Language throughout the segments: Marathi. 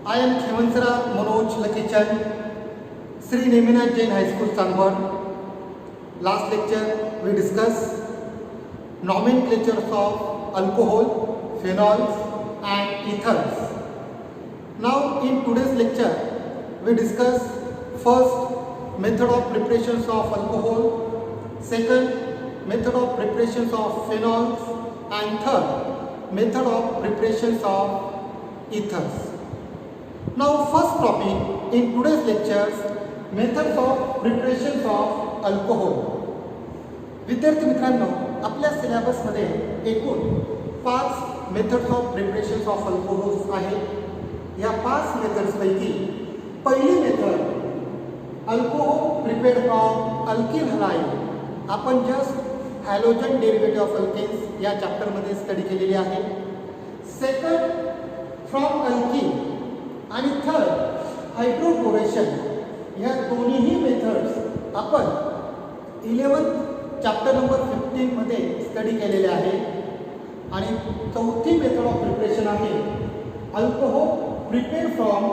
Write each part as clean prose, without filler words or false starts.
I am Khemansara Manoj Lakichan, Sri Neminath Jain High School, Sangwar. Last lecture we discussed nomenclatures of alcohol, phenols and ethers. Now in today's lecture we discuss first method of preparations of alcohol, second method of preparations of phenols and third method of preparations of ethers. Now first topic in today's lectures, methods of preparations of alcohol. विद्यार्थी मित्रांनो, आपल्या सिलेबसमध्ये एकूण 5 methods of preparations of alcohols आहेत. या 5 मेथड्स पैकी पहिली method alcohol prepared from alkyl halide आपण just halogen derivative of alkanes या चॅप्टरमध्ये स्टडी केलेली आहे. सेकंड फ्रॉम अल्किल आणि थर्ड हायड्रोक्लोरेशन. या दोन्हीही मेथड्स आपण 11th चॅप्टर नंबर 15 मध्ये स्टडी केलेले आहे. आणि चौथी मेथड ऑफ प्रिपरेशन आहे alcohol prepared from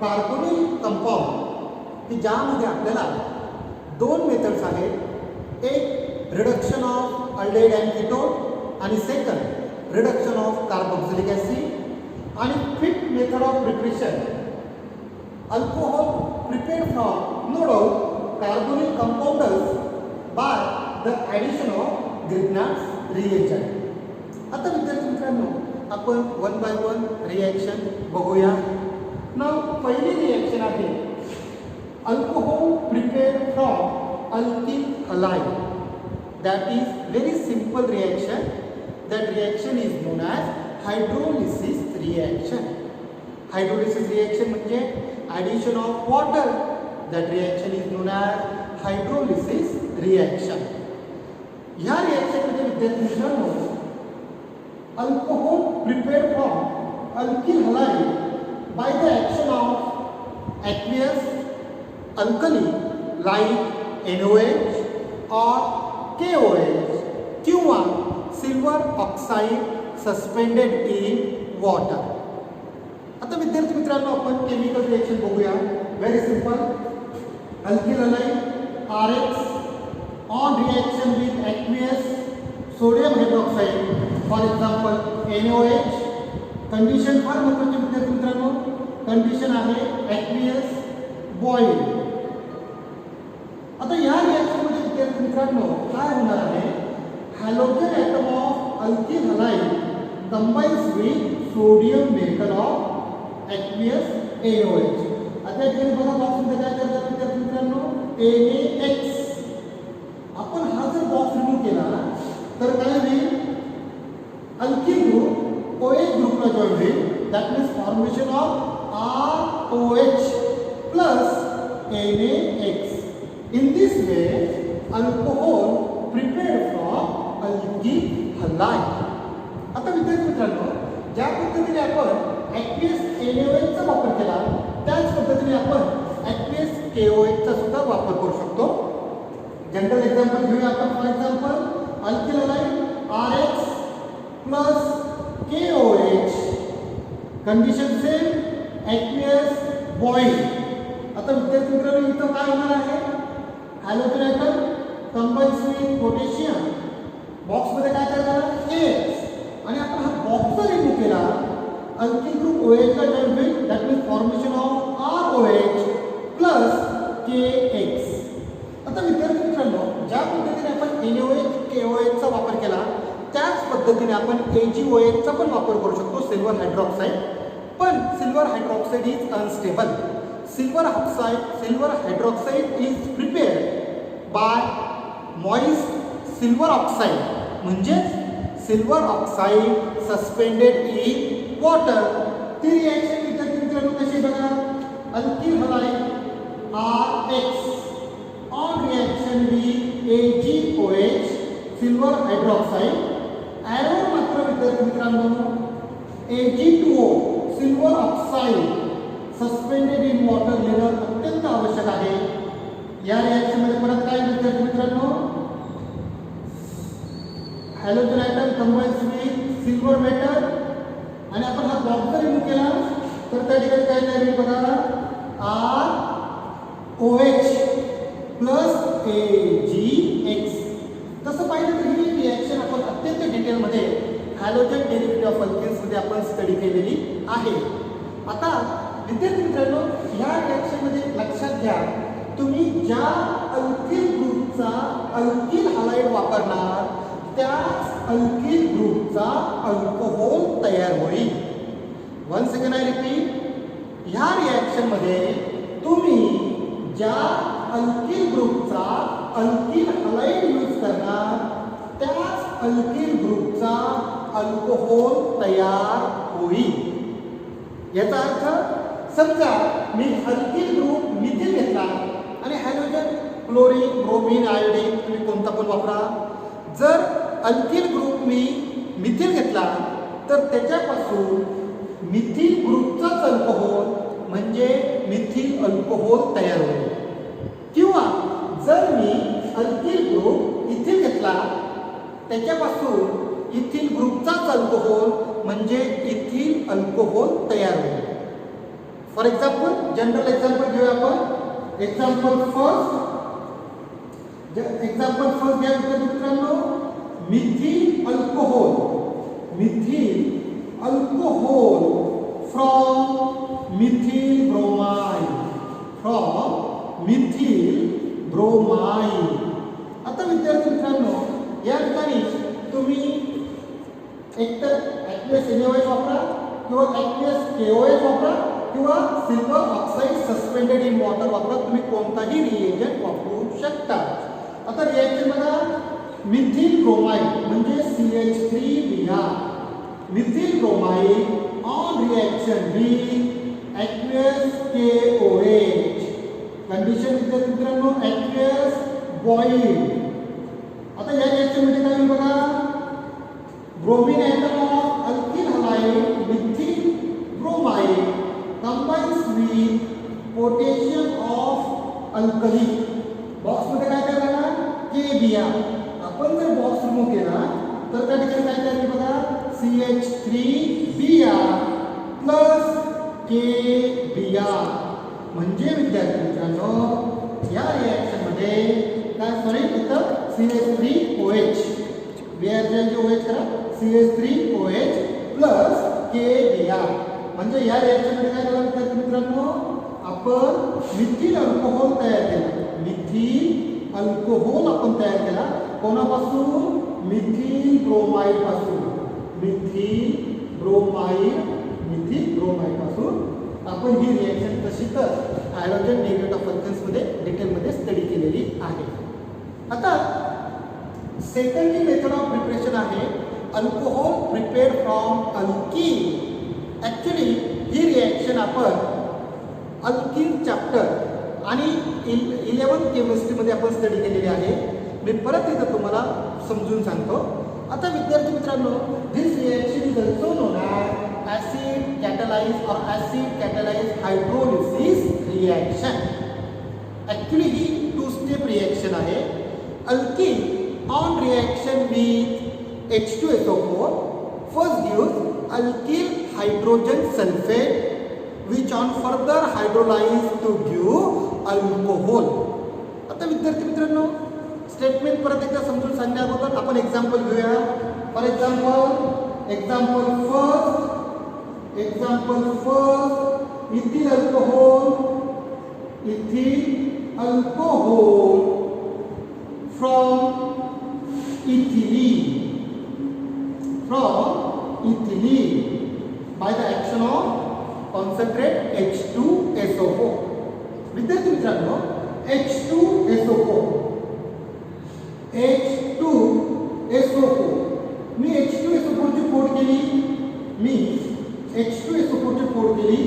carbonyl compound, की ज्यामध्ये आपल्याला 2 मेथड्स आहेत. एक reduction of aldehyde and ketone आणि second reduction of carboxylic acid. आणि fifth method of preparation alcohol prepared from no doubt carbonyl compounds by the addition of Grignard's reagent. आता विद्यार्थी मित्रांनो, आपण वन बाय वन रिॲक्शन बघूया. नाव पहिली रिॲक्शन आहे alcohol prepared from alkyl halide. That is very simple reaction. That reaction is known as hydrolysis reaction. Hydrolysis reaction म्हणजे addition of water. That reaction is known as hydrolysis reaction. ह्या रिॲक्शनमध्ये विद्यार्थी मित्रांनो, alcohol prepared from alkyl halide by the action of aqueous alkali like NaOH or KOH किंवा silver oxide suspended in water. आता विद्यार्थी मित्रांनो, आपण केमिकल रिएक्शन बघूया. Very simple. Alkyl halide RH on reaction with aqueous sodium hydroxide for example NaOH. Condition फार महत्त्वाची विद्यार्थी मित्रांनो. कंडिशन आहे ॲक्वियस बॉईल. आता या रिएक्शनमध्ये विद्यार्थी मित्रांनो काय होणार आहे, halogen atom of alkyl halide combines with sodium metal of aqueous NaOH. आता इथे बघा बॉक्समध्ये काय करतात विद्यार्थी मित्रांनो, NaX. आपण हा जर बॉक्स रिमूव्ह केला तर काय होईल, अल्किल ग्रुप OH ग्रुपला जॉईन होईल. That means formation of ROH plus NaX. In this way, alcohol prepared from alkyl halide. आता विद्यार्थी मित्रांनो, ज्या पद्धतीने आपण ॲक्वियस NaOH चा वापर केला त्याच पद्धतीने आपण ॲक्वियस KOH चा सुद्धा वापर करू शकतो. जनरल एक्झाम्पल घेऊया आपण. For example alkyl halide RH plus KOH. Condition same, aqueous boil. आता विद्यार्थी मित्रांनो, इथं काय होणार आहे, halogen atom combines with potassium. बॉक्समध्ये काय करणार X. आणि आपण हा बॉक्स जर रिमूव्ह केला, अल्किल ग्रुप OH ला जॉईन होईल. That means formation of ROH plus KX. आता विद्यार्थी मित्रांनो, ज्या पद्धतीने आपण NaOH KOH चा वापर केला त्याच पद्धतीने आपण AgOH चा पण वापर करू शकतो, सिल्वर हायड्रॉक्साईड. पण silver hydroxide is unstable. Silver hydroxide is prepared by moist silver oxide, म्हणजेच silver oxide suspended in water. ती रिॲक्शन विद्यार्थी मित्रांनो कशी बघा, alkyl halide RH on reaction with AgOH silver hydroxide. Arrow मात्र विद्यार्थी मित्रांनो Ag2O silver oxide suspended in water level अत्यंत आवश्यक आहे. या रिॲक्शनमध्ये परत काय विद्यार्थी मित्रांनो, halogen atom combines with silver metal आणि आपण हा बॉक्स जर रिमूव्ह केला तर काय ठिकाणी काय तयार होईल बघा, ROH प्लस AgX. तसं पाहिलं तर ही रिॲक्शन आपण अत्यंत डिटेलमध्ये हॅलोजन डेरिव्हेटिव्ह ऑफ अल्केन्स मध्ये आपण स्टडी केलेली आहे. आता विद्यार्थी मित्रांनो, या रिॲक्शनमध्ये लक्षात घ्या, तुम्ही ज्या अल्किल ग्रुपचा अल्किल हलाइड वापरणार त्याच अल्किल ग्रुपचा अल्कोहोल तयार होईल. वन सेकंड आय रिपीट, ह्या रिॲक्शनमध्ये तुम्ही ज्या अल्किल ग्रुपचा अल्किल हलाइड यूज करणार त्याच अल्किल ग्रुपचा अल्कोहोल तयार होईल. याचा अर्थ समजा मी अल्किल ग्रुप मिथिल घेतला आणि हॅलोजन क्लोरीन ब्रोमीन आयोडीन तुम्ही कोणता पण वापरा. जर अल्किल ग्रुप मी मिथिल घेतला तर त्याच्यापासून मिथिल ग्रुपचाच अल्कोहोल म्हणजे मिथिल अल्कोहोल तयार होईल. किंवा जर मी अल्किल ग्रुप इथिल घेतला त्याच्यापासून इथिल ग्रुपचाच अल्कोहोल म्हणजे इथिल अल्कोहोल तयार होईल. फॉर एक्झाम्पल, जनरल एक्झाम्पल घेऊया आपण. एक्झाम्पल फर्स्ट घ्या मित्रांनो, methyl alcohol from methyl bromide. आता विद्यार्थी मित्रांनो, या ठिकाणी तुम्ही एकतर ॲक्वियस NaOH वापरा किंवा ॲक्वियस KOH वापरा किंवा silver oxide suspended in water वापरा. तुम्ही कोणताही रिएजंट वापरू शकता. आता रिएक्शन बघा, मिथिल ब्रोमाइड म्हणजे CH3Br. Methyl bromide on reaction with aqueous KOH. Condition विद्यार्थी मित्रांनो, ॲक्वियस बॉइल्ड. आता या रिएक्शन मध्ये काय होईल बघा, bromine atom of alkyl halide methyl bromide combines with potassium of alkali. Box मध्ये काय तयार झाला, KBr. आपण जर बॉक्स रिमूव्ह केला तर त्या ठिकाणी काय तयार होईल बघा, CH3Br प्लस KBr. म्हणजे विद्यार्थी मित्रांनो, या रिएक्शन मध्ये काय सॉरी इथं CH3OH OH करा, CH3OH प्लस KBr. म्हणजे या रिएक्शन मध्ये काय झालं विद्यार्थी मित्रांनो, आपण मिथिल अल्कोहोल तयार केला. मिथिल अल्कोहोल आपण तयार केला कोणापासून, मिथिल ब्रोमाइड पासून. मिथिल ब्रोमाइड पासून आपण ही रिएक्शन तशीच हॅलोजन डेरिव्हेटिव्ह ऑफ अल्केन्स मध्ये डिटेलमध्ये स्टडी केलेली आहे. आता सेकंडली मेथड ऑफ प्रिपरेशन आहे alcohol prepared from alkyne. Actually he reaction आपण अल्कीन चॅप्टर आणि 11th केमिस्ट्रीमध्ये आपण स्टडी केलेली आहे. मी परत एकदा तुम्हाला समजून सांगतो. आता विद्यार्थी मित्रांनो, this reaction is also known as acid catalyzed or acid catalyzed hydrolysis reaction. Actually ही टू स्टेप रिएक्शन आहे. Alkene on reaction with H2SO4 first gives alkyl hydrogen sulfate which on further hydrolyzed to give alcohol. आता विद्यार्थी मित्रांनो, स्टेटमेंट परत एकदा समजून सांगण्याअगोदर आपण एक्झाम्पल घेऊया. For example first ethyl alcohol from ethylene by the action of concentrate H2SO4. विद्यार्थी मित्रांनो, H2SO4 मी H2SO4 ची फोड केली,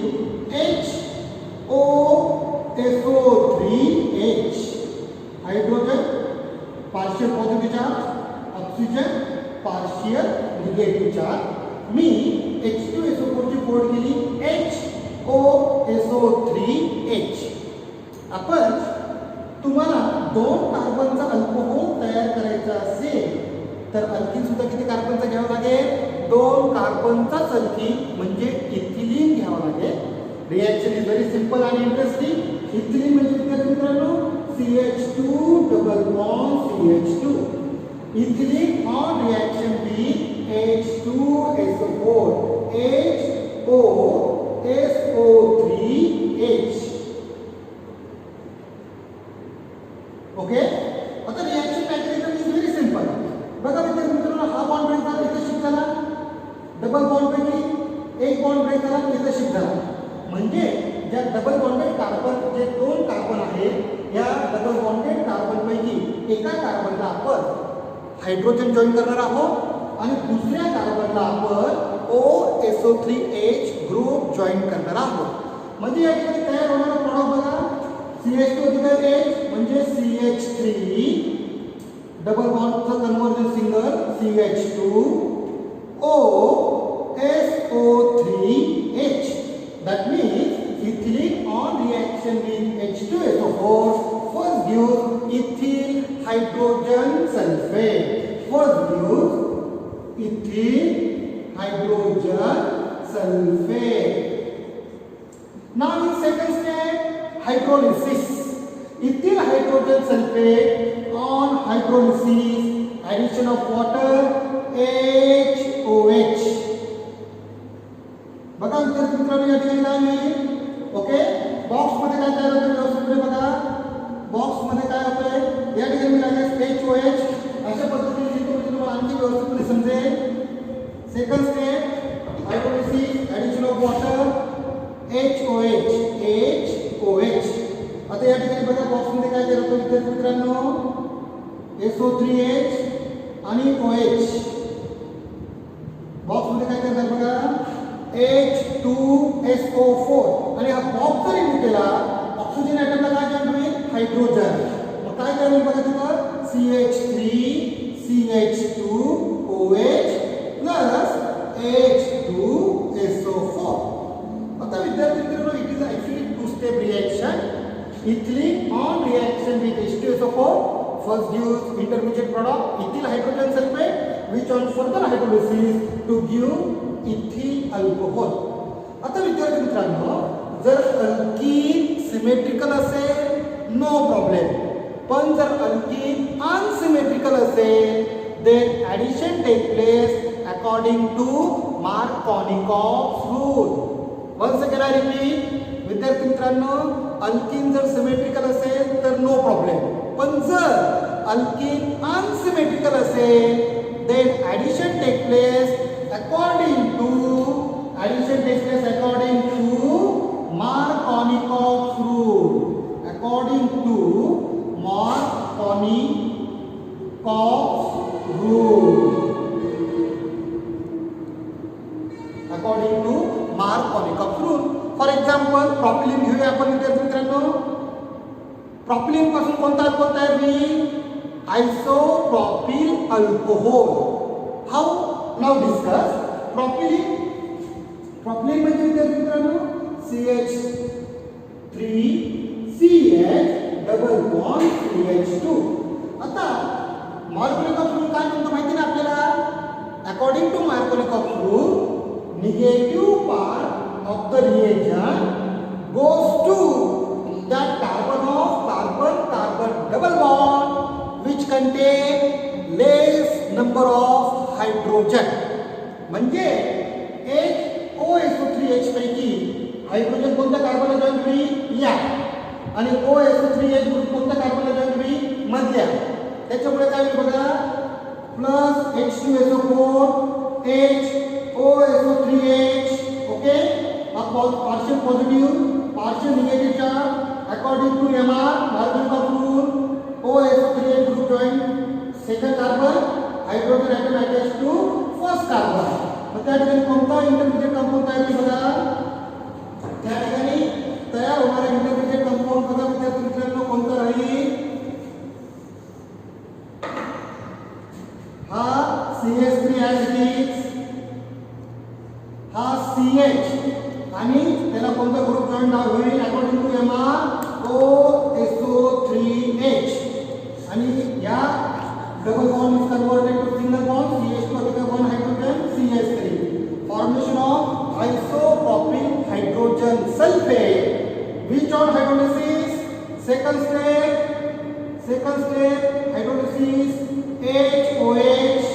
HOSO3H hydrogen partial positive charge, oxygen partial negative charge. मी H2SO4 ची फोड केली HOSO3H. आपण तुम्हाला 2 कार्बनचा अल्कोहोल तयार करायचा असेल तर अल्कीन सुद्धा किती कार्बनचा घ्यावा लागेल, 2 कार्बनचाच अल्कीन म्हणजे इथिलीन घ्यावा लागेल. रिएक्शन इज व्हेरी सिंपल आणि इंटरेस्टिंग. इथिलीन म्हणजे विद्यार्थी मित्रांनो CH2 double bond CH2. Ethylene on reaction with H2SO4 HOSO3H. Okay. आता reaction mechanism is very simple. बघा विद्यार्थी मित्रांनो हा बॉन्ड ब्रेक झाला इथे शिफ्ट झाला. डबल बॉन्ड पैकी एक बॉन्ड ब्रेक झाला इथे शिफ्ट झाला. म्हणजे ज्या डबल बॉन्डेड कार्बन जे दोन कार्बन आहेत या डबल बॉन्डेड कार्बन पैकी एका कार्बनला आपण हायड्रोजन जॉईन करणार आहोत आणि दुसऱ्या कार्बनला आपण OSO3H ग्रुप जॉईन करणार आहोत. म्हणजे या ठिकाणी तयार होणारा प्रॉडक्ट बघा CH2 अधिक H म्हणजे CH3 डबल बॉन्डचं conversion single CH2 OSO3H. That means ethylene on reaction with H2SO4 first gives ethyl hydrogen sulfate. First gives ethyl hydrogen sulfate. Now in second step hydrolysis. Ethyl hydrogen sulfate on hydrolysis addition of water HOH. बघा विद्यार्थी मित्रांनो या ठिकाणी काय मिळेल. ओके. बॉक्स मध्ये काय तयार होतं व्यवस्थित बघा. बॉक्स मध्ये काय होतंय या ठिकाणी मिळाले HOH. अशा पद्धतीने लिहितो म्हणजे तुम्हाला आणखी व्यवस्थितपणे समजेल. Second step hydrolysis addition of water HOH. आता या ठिकाणी बघा बॉक्स मध्ये काय तयार होतं विद्यार्थी मित्रांनो SO3H आणि OH. बॉक्स मध्ये काय करणार बघा H2SO4 आणि हा बॉक्स जर रिमूव्ह केला ऑक्सिजन ॲटमला काय जॉईन होईल हायड्रोजन. मग काय करायला बघा तिथं CH3CH2OH प्लस H2SO4. आता विद्यार्थी मित्रांनो it is actually two step reaction. ethylene on reaction with H2SO4 first gives intermediate product ethyl hydrogen sulfate which on further hydrolysis to give ethyl alcohol. आता विद्यार्थी मित्रांनो जर अल्कीन सिमेट्रिकल असेल नो प्रॉब्लेम. पण जर अल्कीन अनसिमेट्रिकल असेल then addition take place according to Markovnikov's rule. Once again I repeat विद्यार्थी मित्रांनो अल्कीन जर सिमेट्रिकल असेल तर नो प्रॉब्लेम. पण जर अल्कीन अनसिमेट्रिकल असेल then addition take place according to Markovnikov's rule. According to Markovnikov's rule. According to Markovnikov's rule. For example propylene घेऊया आपण विद्यार्थी मित्रांनो. प्रॉपिलिन पासून कोणता अल्कोहोल तयार होईल isopropyl alcohol. How now discuss propylene. Propylene म्हणजे विद्यार्थी मित्रांनो CH3CH डबल बॉन्ड CH2. आता मार्कोनिकॉफ रूल काय म्हणतो माहिती ना आपल्याला. According to Markovnikov rule negative part of the reagent goes to that carbon double bond which contain less number of hydrogen. म्हणजे एक OSO3H पैकी हायड्रोजन कोणत्या कार्बनला जॉईन होईल या आणि OSO3H ग्रुप कोणत्या कार्बनला जॉईन होईल मध्या. त्याच्यामुळे काय होईल बघा plus H2SO4 H OSO3H. Okay. partial positive partial negative charge according to Markovnikov rule OSO3H group join second carbon hydrogen atom attached to first carbon. मग त्या ठिकाणी कोणता इंटरमिडिएट कंपाऊंड तयार होईल बघा. त्या ठिकाणी तयार होणारा इंटरमिडिएट कंपाऊंड बघा विद्यार्थी मित्रांनो कोणता राहील हा CH3 as it is. हा CH आणि त्याला कोणता ग्रुप जॉईन होईल अकॉर्डिंग टू OSO3H आणि या double bond is converted to single bond CH2 अधिक bond hydrogen CH3 formation of isopropyl hydrogen sulphate. Hydrolysis, second step hydrolysis HOH,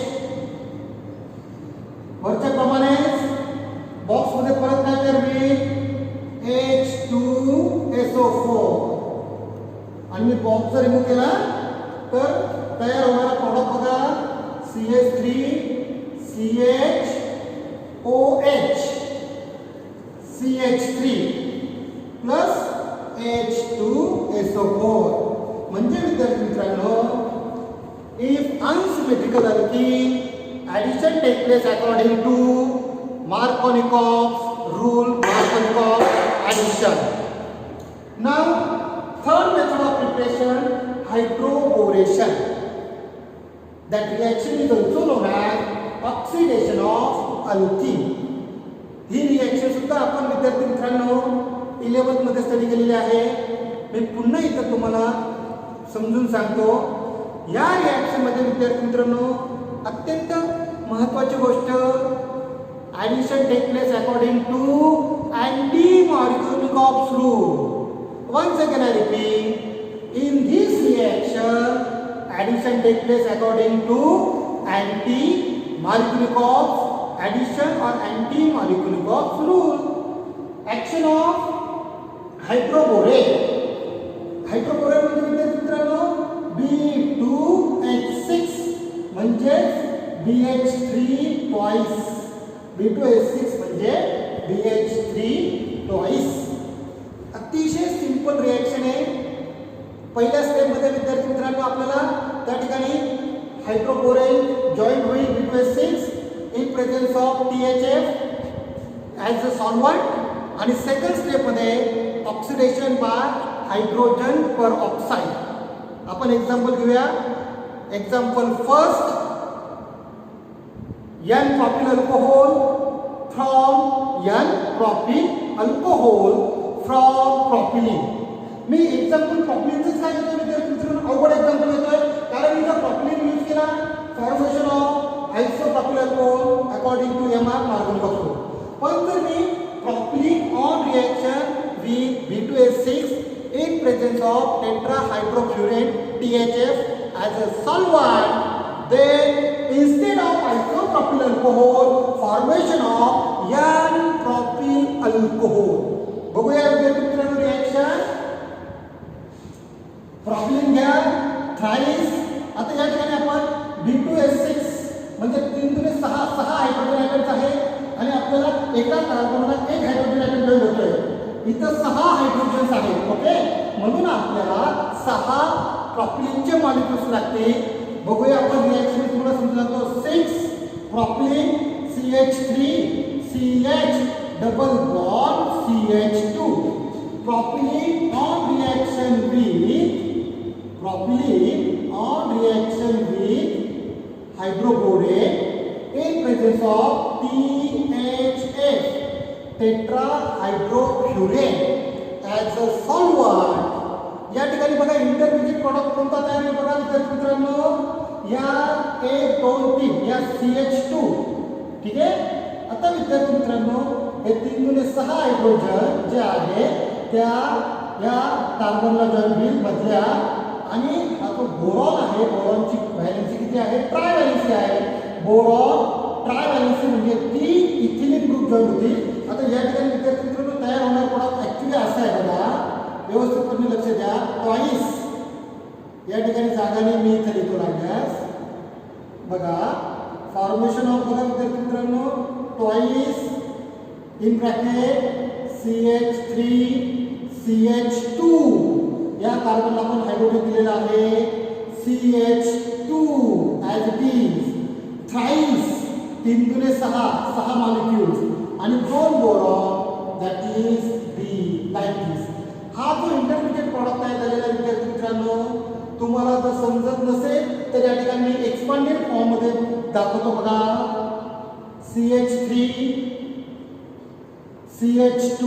वरच्या प्रमाणेच बॉक्स मध्ये परत काय तयार होईल H2SO4 आणि मी बॉक्स जर रिमूव्ह केला तर तयार होणारा प्रॉडक्ट बघा CH3CHOH CH3 प्लस H2SO4 म्हणजे विद्यार्थी मित्रांनो if unsymmetrical alkene addition take place according to Markovnikov's rule, Markovnikov addition. Now third method of preparation, hydroboration. That reaction is also known as oxidation of alkene. He reaction सुद्धा आपण विद्यार्थी मित्रांनो 11th मध्ये स्टडी केलेली आहे. मी पुन्हा इथं तुम्हाला समजून सांगतो. या रिएक्शन मध्ये विद्यार्थी मित्रांनो अत्यंत महत्त्वाची गोष्ट addition take place according to anti-Markovnikov's rule. Once again I repeat, in this reaction addition take place according to anti-Markovnikov's addition or anti-Markovnikov's rule. Action of hydroborate. Hydroborate म्हणजे विद्यार्थी मित्रांनो B2H6 म्हणजेच BH3 twice. B2H6 म्हणजे BH3 twice. अतिशय सिंपल रिएक्शन आहे. पहिल्या स्टेप मध्ये विद्यार्थी मित्रांनो आपल्याला त्या ठिकाणी हायड्रोबोरेन जॉईंट होईल B2H6 in presence of THF as a solvent आणि सेकंड स्टेप मध्ये oxidation by hydrogen peroxide. आपण एक्झाम्पल घेऊया. Example first, N-propyl alcohol from N-propyl alcohol from propylene. मी एक्झाम्पल प्रॉपिलिनचं काय घेतोय विद्यार्थी मित्रांनो अवघड एक्झाम्पल घेतोय कारण इथं प्रॉपिलिन यूज केला formation of isopropyl alcohol according to MR Markovnikov rule. पण जर मी propylene on reaction with B2H6 in presence of tetrahydrofurane THF as a solvent, then instead of isopropyl alcohol formation of N-propyl alcohol. बघूया विद्यार्थी मित्रांनो रिएक्शन. प्रॉपिलिन घ्या थ्राईस. आता या ठिकाणी आपण B2H6 म्हणजे 3 दुने 6 हायड्रोजन ॲटम्स आहे आणि आपल्याला एका कार्बनला एक हायड्रोजन ॲटम जॉईन होतोय. इथं 6 हायड्रोजन्स आहेत. ओके, म्हणून आपल्याला 6 प्रॉपिलिनचे मॉलिक्युल्स लागतील. बघूया आपण रिएक्शन तुम्हाला समजतो. 6 propylene CH3 CH double bond CH2 propylene on reaction with hydroborate in presence of THF tetrahydrofurane as a solvent. या ठिकाणी बघा इंटरमिजिएट प्रॉडक्ट कोणता तयार होईल बघा विद्यार्थी मित्रांनो. या 1 2 3 या CH2. ठीक आहे. आता विद्यार्थी मित्रांनो हे 3 दुने 6 हायड्रोजन जे आहे त्या या कार्बनला जॉईन होईल मधल्या आणि हा जो बोरॉन आहे बोरॉनची व्हॅलेन्सी किती आहे ट्रायव्हॅलेन्सी आहे. बोरॉन ट्रायव्हॅलेन्सी म्हणजे 3 इथिलीन ग्रुप जॉईन होतील. आता या ठिकाणी विद्यार्थी मित्रांनो तयार होणारा प्रॉडक्ट ऍक्च्युअली असा आहे बघा व्यवस्थितपणे लक्ष द्या. ट्वाइस या ठिकाणी जागाने मी इथे लिहितो लागल्यास बघा फॉर्मेशन ऑफ बघा विद्यार्थी मित्रांनो twice in bracket CH3 CH2 या कार्बनला आपण हायड्रोजन दिलेला आहे CH2 as it is. Thrice 3 दुने 6 मॉलिक्युल्स आणि 2 boron that is B like this. हा जो इंटरमिजिएट प्रॉडक्ट आहे झालेला विद्यार्थी मित्रांनो तुम्हाला जर समजत नसेल तर या ठिकाणी मी एक्सपांडेड फॉर्म मध्ये दाखवतो बघा. CH3 CH2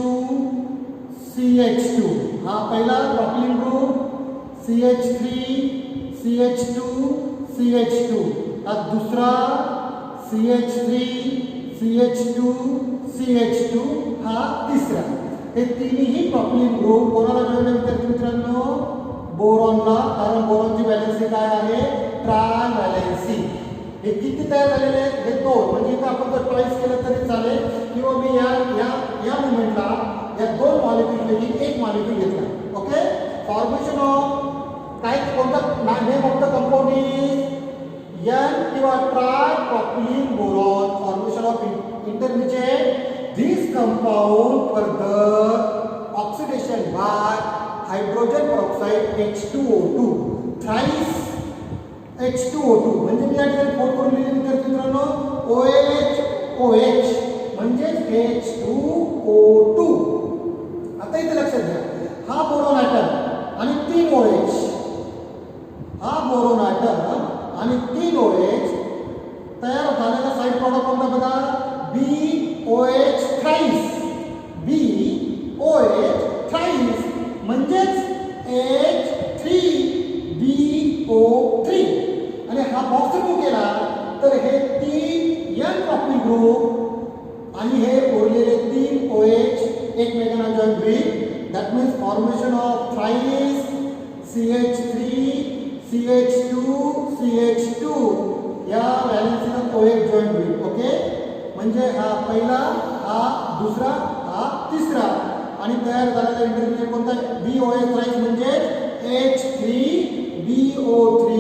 CH2 हा पहिला propylene group CH3 CH2 CH2 हा दुसरा CH3 CH2 CH2 हा तिसरा. हे तिन्ही प्रॉपिलिन ग्रुप कोणाला जॉईंट आहे विद्यार्थी मित्रांनो? बोरॉनला. कारण बोरॉनची व्हॅलेन्सी काय आहे? ट्रायव्हॅलेन्सी. हे किती तयार झालेले आहेत? हे दोन. म्हणजे इथं आपण जर ट्राईस केलं तरी चालेल किंवा मी या मोमेंटला या दोन मॉलिक्यूलपैकी एक मॉलिक्यूल घेतला. ओके. फॉर्मेशन ऑफ काय कोणता name of the compound is N किंवा tripropylene boron. Formation of intermediate. This compound further oxidation by hydrogen peroxide H2O2 thrice H2O2 म्हणजे मी या ठिकाणी फोर करून लिहिले विद्यार्थी मित्रांनो OH म्हणजे H2O2. आता इथे लक्षात घ्या, हा बोरॉन ॲटम आणि 3 OH, हा बोरॉन ॲटम आणि 3 OH तयार झालेला साइड प्रॉडक्ट कोणता बघा? BOH thrice. BOH थ्राइस म्हणजेच H3BO3. आणि हा बॉक्स रिमूव्ह केला तर हे 3 N प्रॉपिल ग्रुप आणि हे उरलेले 3 OH एकमेकांना जॉईन होईल. That means formation of thrice CH3 CH2 CH2 या व्हॅलेन्सीला OH जॉईन होईल. ओके. म्हणजे हा पहिला, हा दुसरा, हा तिसरा आणि तयार झालेला इंटरमिडिएट कोणता? BOH थ्राइस म्हणजे H3BO3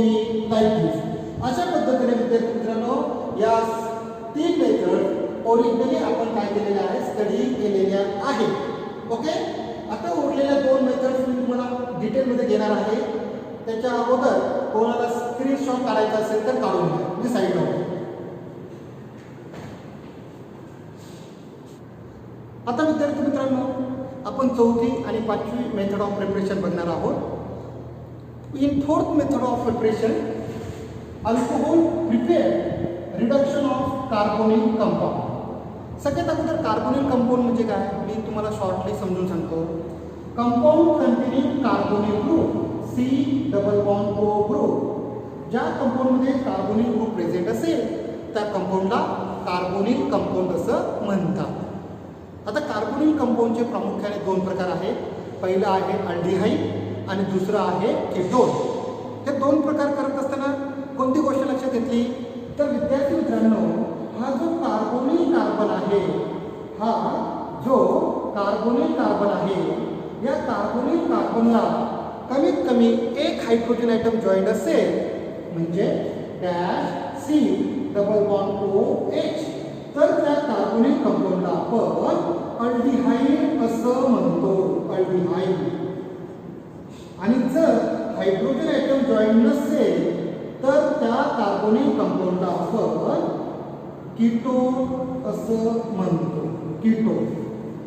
लाईक दिस. अशा पद्धतीने विद्यार्थी मित्रांनो या 3 मेथड ओरिजिनली आपण काय केलेल्या आहे? स्टडी केलेल्या आहे. ओके. आता उरलेल्या 2 मेथड्स मी तुम्हाला डिटेलमध्ये घेणार आहे. त्याच्या अगोदर कोणाला स्क्रीनशॉट काढायचा असेल तर काढून घ्या. मी साईडला होतो. आता विद्यार्थी मित्रांनो आपण चौथी आणि पाचवी मेथड ऑफ प्रिपरेशन बघणार आहोत. In fourth method of preparation alcohol prepare reduction of carbonyl compound. सगळ्यात अगोदर कार्बोनिल कंपाऊंड म्हणजे काय मी तुम्हाला शॉर्टली समजून सांगतो. Compound containing carbonyl group C double bond O group. ज्या कंपाऊंडमध्ये कार्बोनिल ग्रुप प्रेझेंट असेल त्या कंपाऊंडला कार्बोनिल कंपाऊंड असं म्हणतात. आता कार्बोनिल कंपाऊंडचे प्रामुख्याने 2 प्रकार आहेत. पहिला आहे अल्डिहाइड आणि दुसरा आहे केटोन. हे 2 प्रकार करत असताना कोणती गोष्ट लक्षात घेतली तर विद्यार्थी मित्रांनो हा जो कार्बोनिल कार्बन आहे, हा जो कार्बोनिल कार्बन आहे या कार्बोनिल कार्बनला कमीत कमी एक हायड्रोजन आयटम जॉईंट असेल म्हणजे dash C double bond OH तर त्या कार्बोनिल कंपाऊंडला आपण अल्डिहाइड असं म्हणतो. अल्डिहाइड. आणि जर हायड्रोजन आयटम जॉईंट नसेल तर त्या कार्बोनिल कंपाऊंडला आपण कीटोन असं म्हणतो. कीटोन.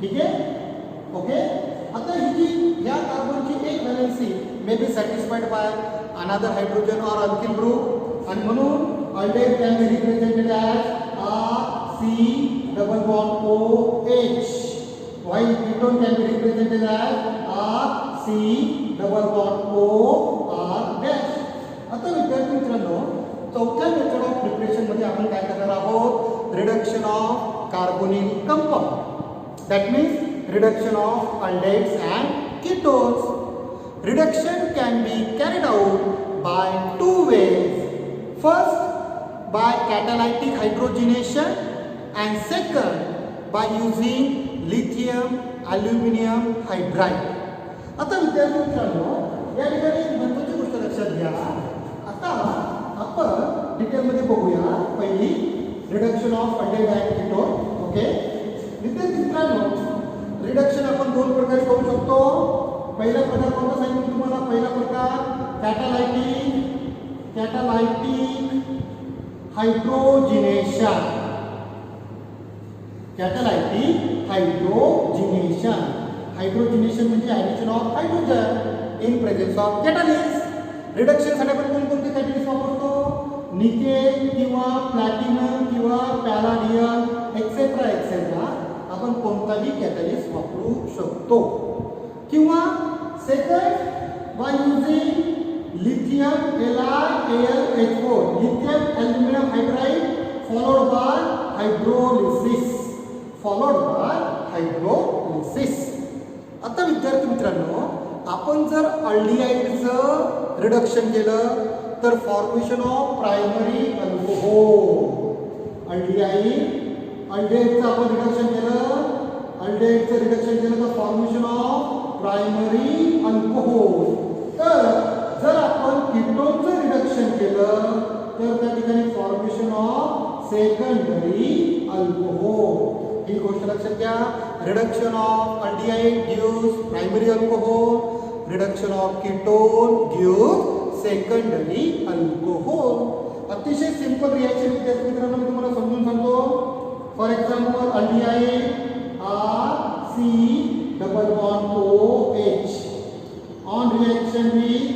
ठीक आहे. ओके. आता ही जी या कार्बनची एक valency may be satisfied by another hydrogen or alkyl group आणि म्हणून aldehyde can be represented as C double bond OH while ketone can be represented as C double bond OR dash. आता विद्यार्थी मित्रांनो चौथ्या मेथड ऑफ प्रिपरेशन मध्ये आपण काय करणार आहोत? Reduction of carbonyl compound. That means reduction of aldehydes and ketones. Reduction can be carried out by 2 ways. First by catalytic hydrogenation and second by using lithium aluminum hydride. आता विद्यार्थी मित्रांनो या ठिकाणी महत्त्वाची गोष्ट लक्षात घ्या. आता आपण डिटेलमध्ये बघूया. पहिली reduction of aldehyde and ketone. Okay. विद्यार्थी मित्रांनो रिडक्शन आपण 2 प्रकारे करू शकतो. पहिला प्रकार कोणता सांगितलं तुम्हाला? पहिला प्रकार कॅटालायटिक हायड्रोजिनेशन. कॅटालायटिक हायड्रोजिनेशन. हायड्रोजिनेशन म्हणजे addition of hydrogen in presence of catalyst. रिडक्शनसाठी आपण कोणकोणते कॅटलिस्ट वापरतो? निकेल किंवा प्लॅटिनम किंवा पॅलाडियम एक्सेट्रा एक्सेट्रा आपण कोणताही कॅटलिस्ट वापरू शकतो. किंवा second by using lithium LiAlH4 lithium aluminum hydride followed by hydrolysis. आता विद्यार्थी मित्रांनो, आपण जर अल्डिहाइडचं रिडक्शन केलं तर फॉर्मेशन ऑफ प्रायमरी अल्कोहोल. अल्डिहाइडचं आपण रिडक्शन केलं, तर फॉर्मेशन ऑफ प्रायमरी अल्कोहोल. तर जर आपण कीटोनचं रिडक्शन केलं तर त्या ठिकाणी फॉर्मेशन ऑफ सेकंडरी अल्कोहोल. ही गोष्ट लक्षात घ्या. Reduction of aldehyde gives primary alcohol, reduction of ketone gives secondary alcohol. अतिशय सिंपल रिएक्शन विद्यार्थी मित्रांनो मी तुम्हाला समजून सांगतो. For example aldehyde C double bond OH on reaction with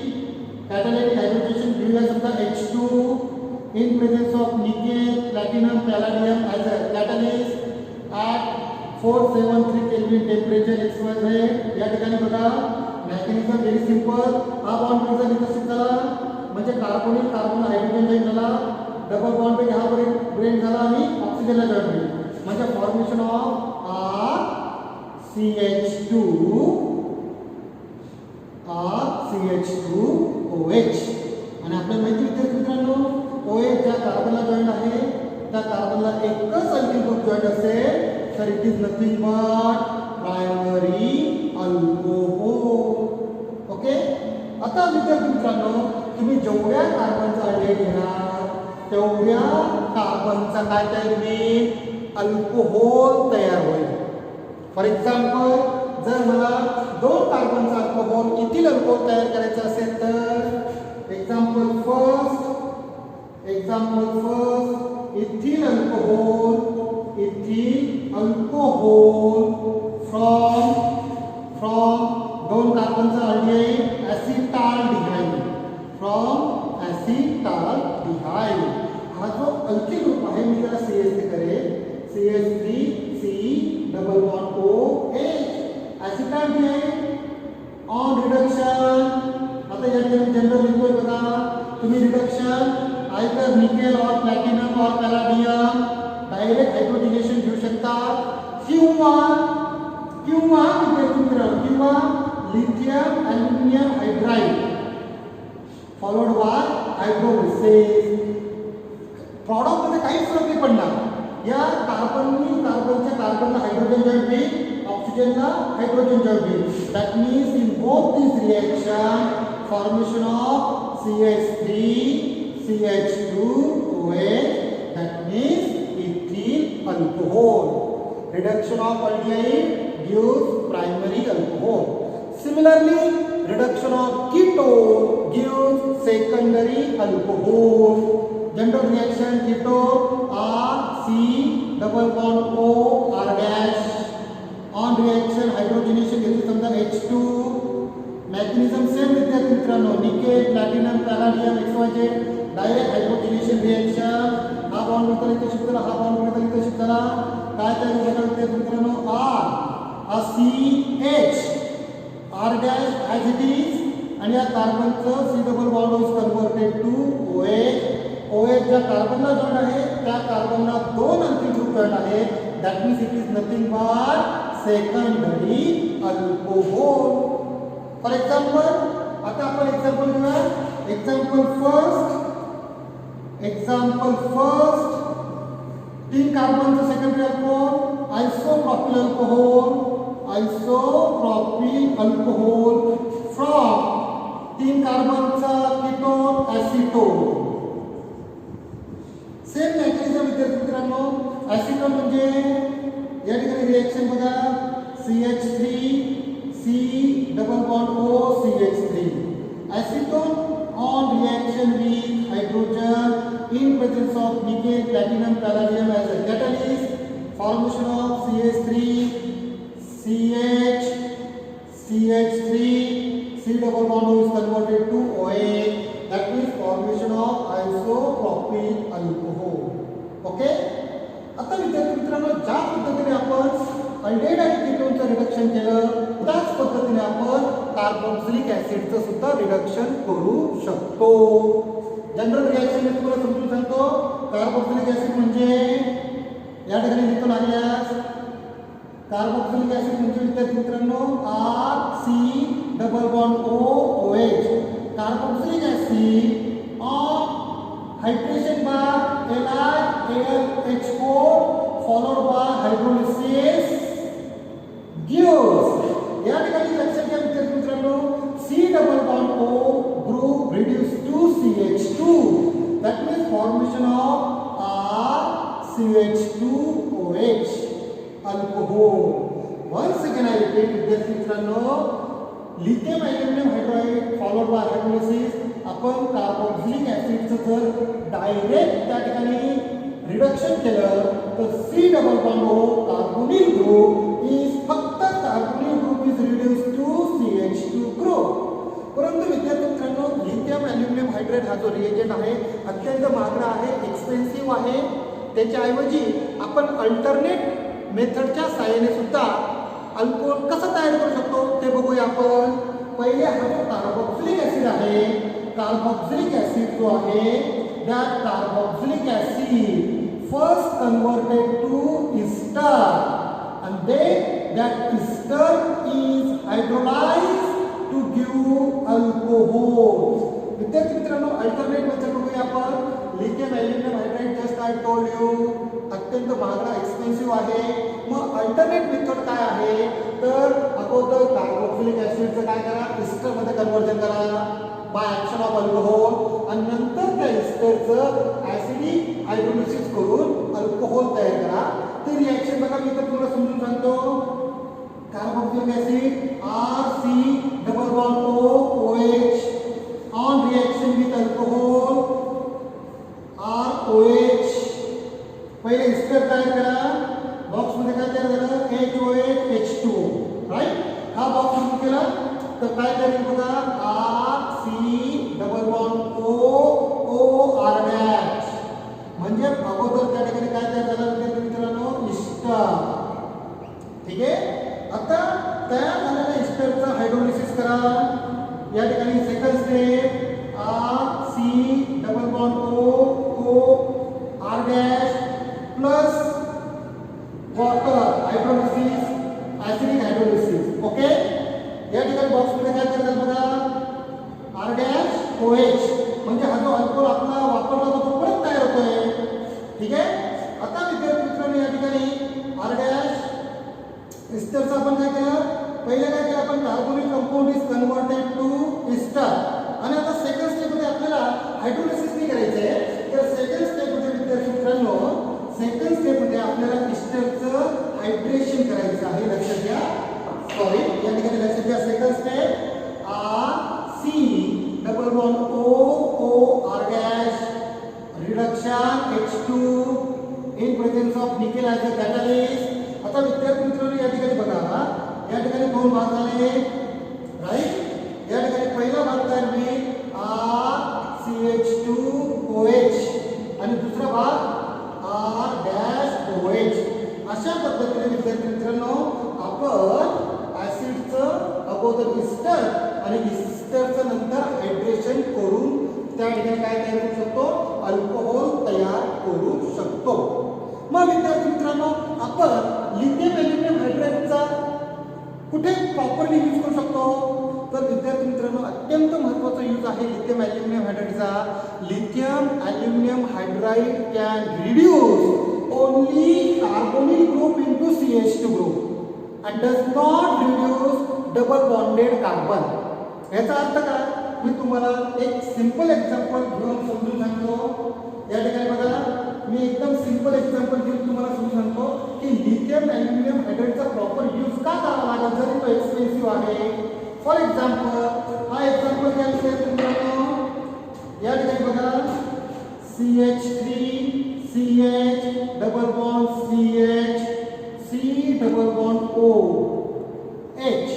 catalytic hybridization gives us the H2 in presence of nickel, platinum, palladium as a catalyst at 473 Kelvin temperature XYZ. या ठिकाणी बघा मेकॅनिझम व्हेरी सिंपल. हा बॉन्ड कसा विकसित झाला म्हणजे कार्बोनिल कार्बन हायड्रोजन जॉईन झाला, डबल बॉन्ड पैकी हा ब्रेक झाला आणि ऑक्सिजनला जॉईन झाला म्हणजे फॉर्मेशन ऑफ CH2 OH. आणि आपल्याला माहिती विद्यार्थी मित्रांनो OH ज्या कार्बनला जॉईन आहे त्या कार्बनला एकच अल्किल ग्रुप जॉईन असेल तर it is nothing but primary alcohol. Okay. आता विद्यार्थी मित्रांनो तुम्ही जेवढ्या कार्बनचा अल्डिहाइड घेणार तेवढ्या कार्बनचा काय तयार होईल, अल्कोहोल तयार होईल. फॉर एक्झाम्पल जर मला 2 कार्बनचा अल्कोहोल इथिल अल्कोहोल तयार करायचा असेल तर example first ethyl alcohol from 2 कार्बनचा अल्डिहाइड ऍसिटाल्डिहाइड फ्रॉम ऍसिटाल्डिहाइड. हा जो अल्किल ग्रुप आहे मी त्याला CH3 करेल, CH3C double bond OH acetaldehyde on reduction. आता या ठिकाणी जनरल लिहितोय बघा तुम्ही reduction either nickel or platinum or palladium direct hydrogenation घेऊ शकता किंवा lithium aluminium hydride followed by hydrolysis. Product मध्ये काहीच फरक नाही पडणार. या कार्बनला हायड्रोजन जॉईन होईल, ऑक्सिजनला हायड्रोजन जॉईन होईल. That means in both this reaction formation of CH3 CH2 OH. That means ethyl alcohol. Reduction of aldehyde gives primary alcohol. Similarly, reduction of ketone gives secondary alcohol. General reaction ketone C double bond O R dash. On reaction hydrogenation घेतली समजा H2. mechanism same विद्यार्थी मित्रांनो nickel platinum palladium XYZ direct hydrogenation reaction. हा बॉन्ड मित्र इथे शिफ्ट झाला, हा बॉन्ड मित्र इथे शिफ्ट झाला. काय तयार होतं विद्यार्थी मित्रांनो CH R dash as it is आणि या कार्बनचं C double bond is converted to OH. OH ज्या कार्बनला जॉईन आहे त्या कार्बनला 2 अल्किल ग्रुप जॉईन आहे. That means it is nothing but secondary alcohol. For example आता आपण एक्झाम्पल घेऊया. एक्झाम्पल फर्स्ट 3 कार्बनचं secondary alcohol isopropyl alcohol from 3 कार्बनचा कीटोन ऍसिटोन. सेम मेकॅनिझम विद्यार्थी मित्रांनो ऍसिटोन म्हणजे या ठिकाणी रिएक्शन बघा CH3C double bond O CH3. Acetone on reaction with hydrogen in presence of nickel, platinum, palladium as a catalyst, formation of CH3 C double bond is converted to OH. That means formation of isopropyl alcohol. Okay. आता विद्यार्थी मित्रांनो ज्या पद्धतीने आपण अल्डिहाइड आणि कीटोनचं रिडक्शन केलं त्याच पद्धतीने आपण कार्बोक्सिलिक ऍसिडचं सुद्धा रिडक्शन करू शकतो. जनरल रिएक्शन मी तुम्हाला समजून सांगतो. कार्बोक्सिलिक ऍसिड म्हणजे या ठिकाणी लिहितो लागल्यास कार्बोक्सिलिक ऍसिड म्हणजे विद्यार्थी मित्रांनो C double bond O group reduced to CH2. That means formation of RCH2OH alcohol. Once again I repeat विद्यार्थी मित्रांनो, lithium aluminium hydride followed by hydrolysis आपण कार्बोक्सिलिक ऍसिडचं जर डायरेक्ट त्या ठिकाणी रिडक्शन केलं तर C double bond O carbonyl group is फक्त carbonyl group is reduced to CH2 group. परंतु विद्यार्थी मित्रांनो, लिथियम अल्युमिनियम हायड्राइड हा जो रिएजंट आहे अत्यंत महागडा आहे, एक्सपेन्सिव्ह आहे. त्याच्याऐवजी आपण अल्टरनेट मेथडच्या साहाय्याने सुद्धा अल्कोहोल कसं तयार करू शकतो ते बघूया आपण. पहिले हा जो कार्बोक्सिलिक ऍसिड आहे, कार्बोक्सिलिक ऍसिड जो आहे that carboxylic acid first converted to ester and then that ester is hydrolyzed to give alcohol. विद्यार्थी मित्रांनो, अल्टरनेट मेथड बघूया आपण. Lithium aluminium hydride just I told you अत्यंत महागडा, एक्सपेन्सिव्ह आहे. मग अल्टरनेट मेथड काय आहे तर अगोदर कार्बोक्सिलिक ऍसिडचं काय करा, इस्टर मध्ये कन्वर्जन करा बाय ऍक्शन ऑफ अल्कोहोल आणि नंतर त्या इस्टरचं ऍसिडिक हायड्रोलिसिस करून अल्कोहोल तयार करा. ते रिएक्शन बघा, मी तर तुम्हाला समजून सांगतो. Carboxylic acid RC double bond OH on reaction with alcohol ROH. पहिले इस्टर तयार करा. बॉक्स मध्ये काय तयार झालं, HOH H2O, राईट. हा बॉक्स सुरू केला तर काय तयार बघा, RC double bond OR dash. म्हणजे अगोदर त्या ठिकाणी काय तयार झालं विद्यार्थी मित्रांनो, इस्टर. ठीक आहे. आता तयार झालेल्या इस्टरचं हायड्रोलिसिस करा. या ठिकाणी second step RC double bond OR dash plus water hydrolysis, acidic hydrolysis. Okay. या ठिकाणी बॉक्स मध्ये काय करतात बघा, R डॅश OH. म्हणजे हा जो अल्कोहोल आपला वापरला जातो तो परत तयार होतोय. ठीक आहे. आता विद्यार्थी मित्रांनो, या ठिकाणी R डॅश इस्टरचं आपण काय केलं, पहिले काय केलं आपण, carbonic compound is converted to ester. आणि आता सेकंड स्टेप मध्ये आपल्याला हायड्रोलिसिस नाही करायचंय. तर सेकंड स्टेप मध्ये विद्यार्थी मित्रांनो, सेकंड स्टेप मध्ये आपल्याला इस्टरचं हायड्रेशन करायचं आहे. लक्षात घ्या, सॉरी या ठिकाणी लक्षात घ्या. Second step RC double bond OR dash reduction H2 in presence of nickel as a catalyst. आता विद्यार्थी मित्रांनो, या ठिकाणी बघा, या ठिकाणी दोन भाग झाले, राईट. या ठिकाणी पहिला भाग तयार होईल RCH2OH आणि दुसरा भाग R डॅश OH. अशा पद्धतीने विद्यार्थी मित्रांनो आपण ऍसिडचं अगोदर इस्टर आणि इस्टरचं नंतर हायड्रेशन करून त्या ठिकाणी काय तयार करू शकतो, अल्कोहोल तयार करू शकतो. मग विद्यार्थी मित्रांनो, आपण लिथियम अल्युमिनियम हायड्राइडचा कुठे प्रॉपरली यूज करू शकतो तर विद्यार्थी मित्रांनो, अत्यंत महत्त्वाचा यूज आहे लिथियम अल्युमिनियम हायड्राइडचा. Lithium aluminium hydride can reduce only carbonyl group into CH2 group and does not reduce double bonded carbon. याचा अर्थ काय, मी तुम्हाला एक सिंपल एक्झाम्पल घेऊन समजून सांगतो. या ठिकाणी बघा, मी एकदम सिंपल एक्झाम्पल घेऊन तुम्हाला समजून सांगतो की लिथियम अल्युमिनियम हायड्राइडचा प्रॉपर यूज का करावा लागेल जरी तो एक्सपेन्सिव्ह आहे. फॉर एक्झाम्पल, हा एक्झाम्पल घ्या मित्रांनो. या ठिकाणी बघा, CH3 CH double bond CH C double bond O H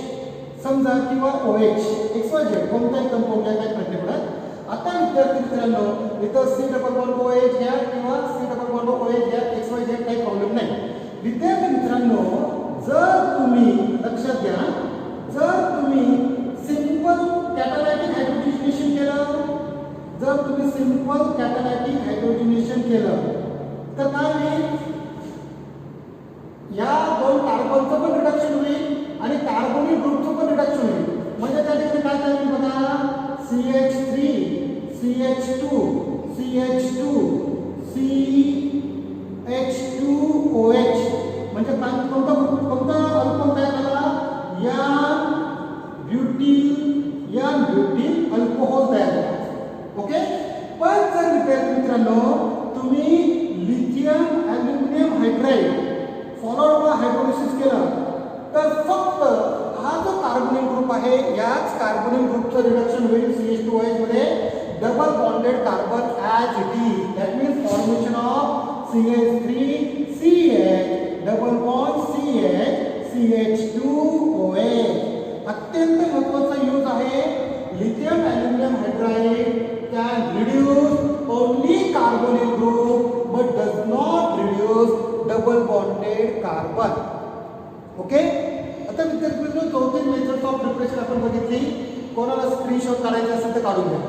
समजा किंवा OH XYZ कोणताही कंपाऊंड आहे, काय प्रश्न पडत. आता विद्यार्थी मित्रांनो, इथं C डबल बॉन्ड OH घ्या किंवा C डबल बॉन्ड OH घ्या, XYZ काही प्रॉब्लेम नाही. विद्यार्थी मित्रांनो, जर तुम्ही लक्षात घ्या, जर तुम्ही सिंपल कॅटालायटिक हायड्रोजनेशन केलं, जर तुम्ही सिंपल कॅटालायटिक हायड्रोजनेशन केलं तर काय होईल, या दोन कार्बनचं पण रिडक्शन होईल आणि कार्बोनिल ग्रुपचं पण रिडक्शन होईल. म्हणजे त्या ठिकाणी काय तयार होईल बघा, CH3 CH2 CH2 CH2OH. म्हणजे कोणता अल्कोहोल तयार झाला, या ब्युटिल या ओके. पण जर विद्यार्थी मित्रांनो तुम्ही lithium aluminium hydride followed by hydrolysis केलं तर फक्त हा जो कार्बोनिल ग्रुप आहे याच कार्बोनिल ग्रुपचं रिडक्शन होईल CH2OH मध्ये double bonded carbon as it is. That means formation of CH3CH double bond CH2OH. अत्यंत महत्त्वाचा यूज आहे. Lithium aluminium hydride can reduce only carbonyl group but does not reduce double bonded carbon. Okay. आता विद्यार्थी मित्रांनो 2-3 मेथड्स ऑफ प्रिपरेशन आपण बघितली. कोणाला स्क्रीनशॉट काढायचे असेल तर काढून घ्या.